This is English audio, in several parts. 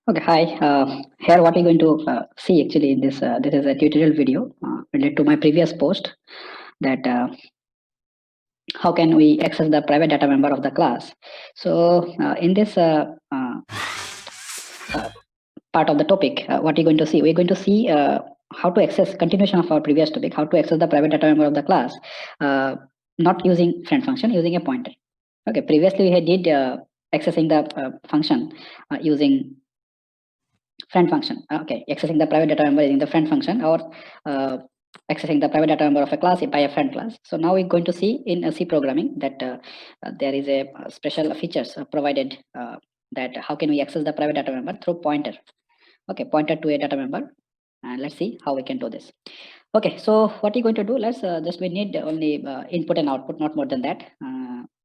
Okay, hi. Here, what we're going to see actually in this is a tutorial video related to my previous post that how can we access the private data member of the class. So, in this uh, part of the topic, what you're going to see, we're going to see how to access continuation of our previous topic, how to access the private data member of the class, uh, not using friend function, using a pointer. Okay, previously we had did accessing the function using friend function. Okay, accessing the private data member using the friend function or accessing the private data member of a class by a friend class. So now we're going to see in C programming that there is a special features provided that how can we access the private data member through pointer. Okay, pointer to a data member, and let's see how we can do this. Okay, so what are you going to do? Let's just we need only input and output, not more than that.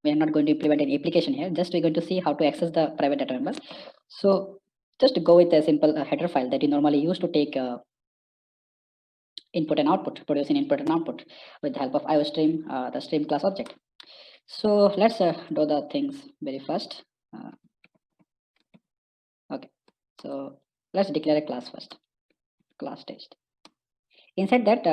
We are not going to implement any application here. Just we're going to see how to access the private data member. So just go with a simple header file that you normally use to take input and output, producing input and output with the help of IOStream, the stream class object. So let's do the things very first. Okay, so let's declare a class first, class test. Inside that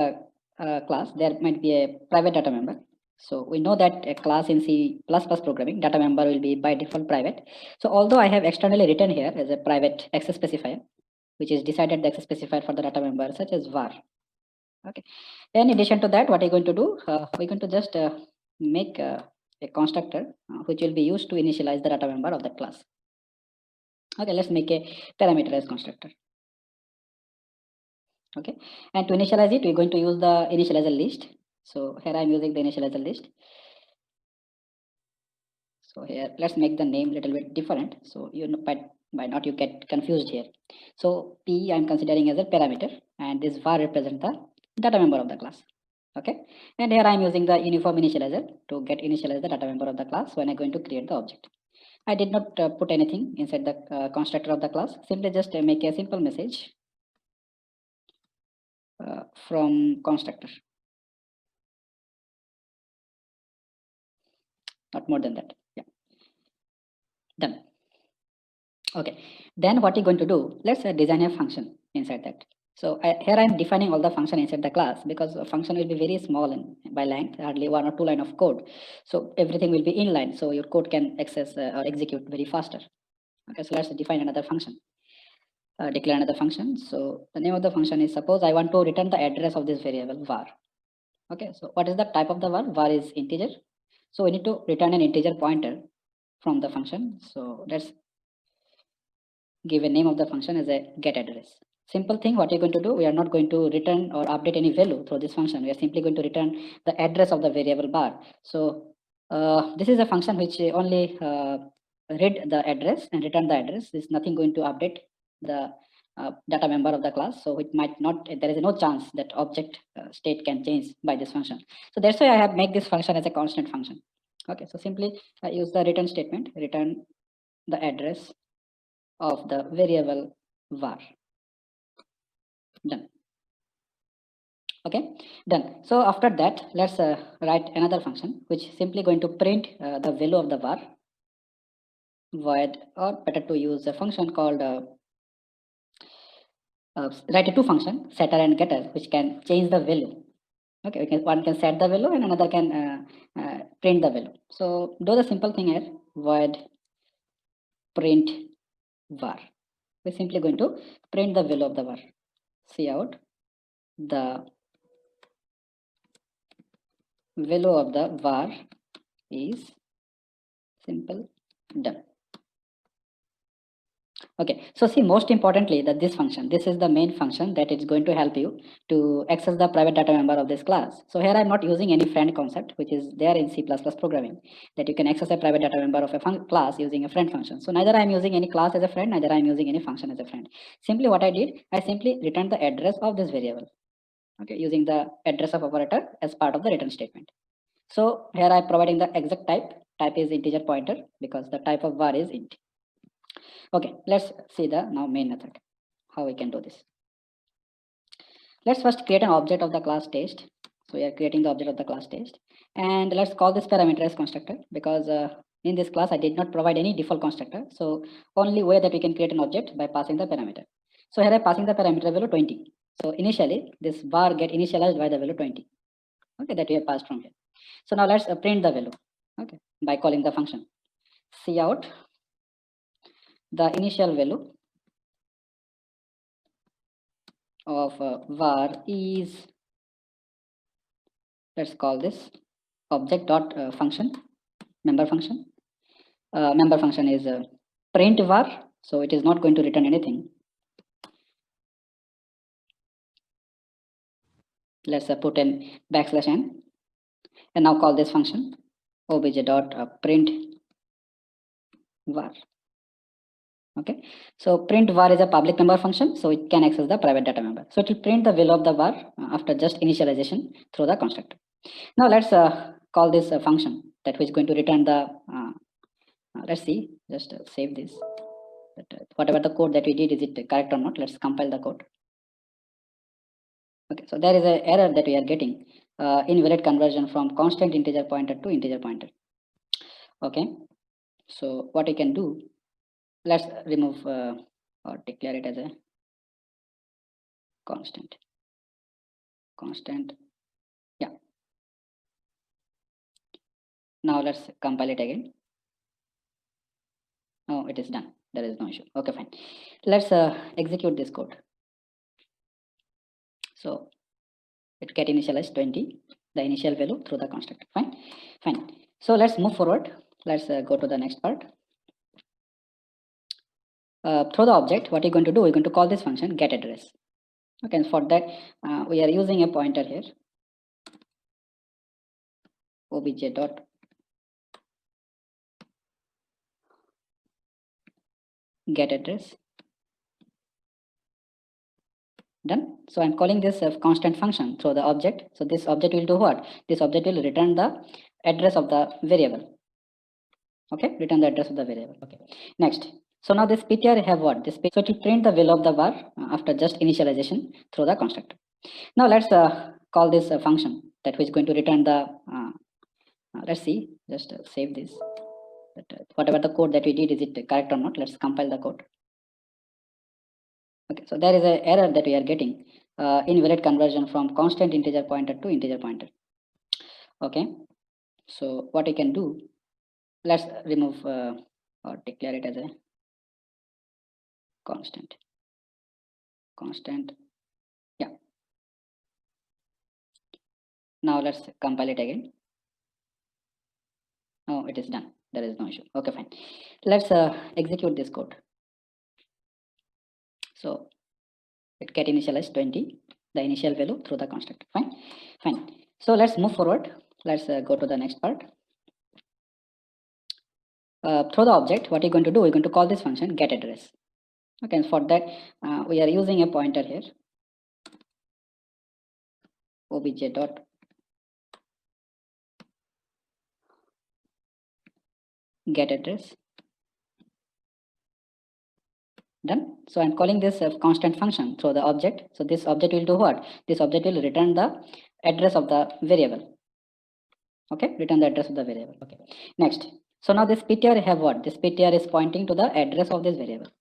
class, there might be a private data member. So we know that a class in C++ programming, data member will be by default private. So although I have externally written here as a private access specifier, which is decided the access specifier for the data member such as var. Okay. In addition to that, what are you going to do? We're going to just make a constructor which will be used to initialize the data member of that class. Okay, let's make a parameterized constructor. Okay, and to initialize it, we're going to use the initializer list. So here I'm using the initializer list. So here, let's make the name a little bit different. So you know, by not you get confused here. So P I'm considering as a parameter, and this var represent the data member of the class. Okay, and here I'm using the uniform initializer to get initialize the data member of the class when I'm going to create the object. I did not put anything inside the constructor of the class. Simply just make a simple message from constructor. Not more than that. Yeah, done. Okay, then what you're going to do, let's design a function inside that. So here I'm defining all the function inside the class because a function will be very small in, by length, hardly 1 or 2 line of code. So everything will be inline, so your code can access or execute very faster. Okay, so let's define another function, declare another function. So the name of the function is, suppose I want to return the address of this variable var. Okay, so what is the type of the var? Var is integer. So we need to return an integer pointer from the function. So let's give a name of the function as a get address. Simple thing, what you're going to do, we are not going to return or update any value through this function. We are simply going to return the address of the variable var. So this is a function which only read the address and return the address. There's nothing going to update the data member of the class. So it might not, there is no chance that object state can change by this function. So that's why I have made this function as a constant function. Okay, so simply use the return statement, return the address of the variable var. Done. Okay, done. So after that, let's write another function which is simply going to print the value of the var void, or better to use a function called write a two function, setter and getter, which can change the value. Okay, one can set the value and another can print the value. So do the simple thing here, void print var. We're simply going to print the value of the var. See out the value of the var is simple, done. Okay, so see, most importantly that this function, this is the main function that is going to help you to access the private data member of this class. So here I'm not using any friend concept, which is there in C++ programming, that you can access a private data member of a class using a friend function. So neither I'm using any class as a friend, neither I'm using any function as a friend. Simply what I did, I simply returned the address of this variable, okay, using the address of operator as part of the return statement. So here I'm providing the exact type is integer pointer because the type of var is int. Okay, let's see the now main method, how we can do this. Let's first create an object of the class test. So we are creating the object of the class test, and let's call this parameterized constructor because In this class, I did not provide any default constructor. So only way that we can create an object by passing the parameter. So here I passing the parameter value 20. So initially this var get initialized by the value 20. Okay, that we have passed from here. So now let's print the value. Okay, by calling the function cout the initial value of var is, let's call this object dot function member function. Member function is print var, so it is not going to return anything. Let's put an backslash n and now call this function obj dot print var. Okay, so print var is a public member function, so it can access the private data member. So it will print the value of the var after just initialization through the constructor. Now let's call this function that which is going to return the let's see, just save this. Whatever the code that we did, is it correct or not? Let's compile the code. Okay, so there is an error that we are getting, invalid conversion from constant integer pointer to integer pointer. Okay, so what we can do, let's remove or declare it as a constant. Yeah, now let's compile it again. Oh, it is done, there is no issue. Okay, fine. Let's execute this code. So it get initialized 20, the initial value through the constructor. Fine. So let's move forward. Let's go to the next part. Through the object, what you're going to do, we're going to call this function get address. Okay, and for that we are using a pointer here, obj dot get address. Done. So I'm calling this a constant function through the object. So this object will do what? This object will return the address of the variable. Okay, return the address of the variable. Okay, next. So now this ptr have what? This so it will print the value of the var after just initialization through the constructor. Now let's call this function that which is going to return the let's see, just save this. Whatever the code that we did, is it correct or not? Let's compile the code. Okay, so there is an error that we are getting, invalid conversion from constant integer pointer to integer pointer. Okay, so what we can do, let's remove or declare it as a constant. Yeah, now let's compile it again. Oh, it is done, there is no issue. Okay, fine. Let's execute this code. So it get initialized 20, the initial value through the constructor. Fine. So let's move forward. Let's go to the next part. Through the object, what you're going to do, we're going to call this function get address. Okay, and for that we are using a pointer here, obj dot get address. Done. So I'm calling this a constant function through the object. So this object will do what? This object will return the address of the variable. Okay, return the address of the variable. Okay, next. So now this ptr have what? This ptr is pointing to the address of this variable.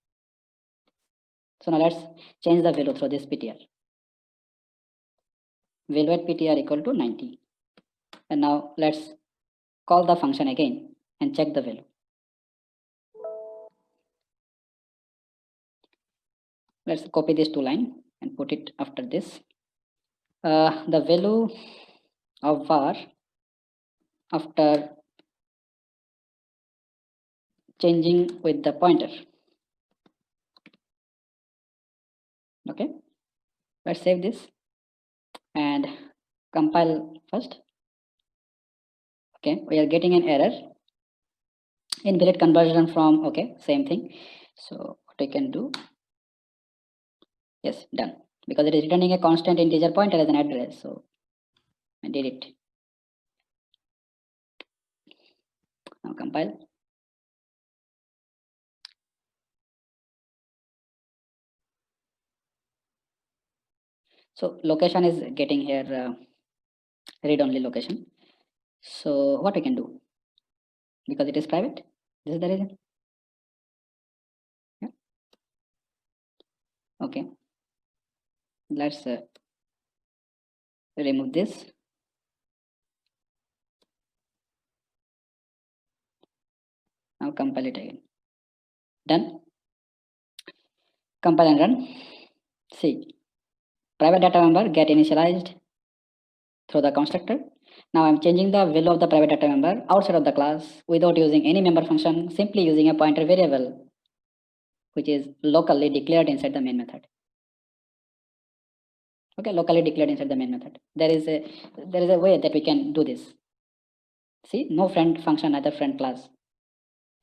So now let's change the value through this ptr. Value at ptr equal to 90. And now let's call the function again and check the value. Let's copy this two line and put it after this. The value of var after changing with the pointer. Okay, let's save this and compile first. Okay, we are getting an error, invalid conversion from, okay, same thing. So what we can do, yes, done, because it is returning a constant integer pointer as an address. So I did it. Now compile. So location is getting here read only location. So what we can do, because it is private. This is the reason. Yeah. Okay. Let's remove this. Now compile it again. Done. Compile and run. See, private data member get initialized through the constructor. Now I'm changing the value of the private data member outside of the class without using any member function, simply using a pointer variable, which is locally declared inside the main method. Okay, locally declared inside the main method. There is a way that we can do this. See, no friend function at the friend class.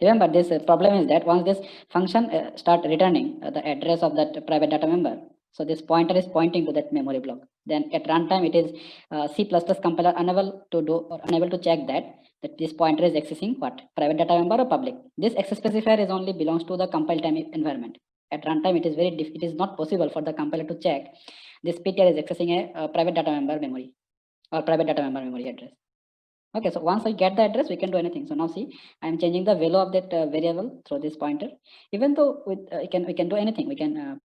Remember, this problem is that once this function start returning the address of that private data member, so this pointer is pointing to that memory block. Then at runtime, it is C++ compiler unable to do or unable to check that this pointer is accessing what, private data member or public. This access specifier is only belongs to the compile time environment. At runtime, it is it is not possible for the compiler to check this PTR is accessing a private data member memory or private data member memory address. Okay, so once I get the address, we can do anything. So now see, I'm changing the value of that variable through this pointer. Even though we can do anything, we can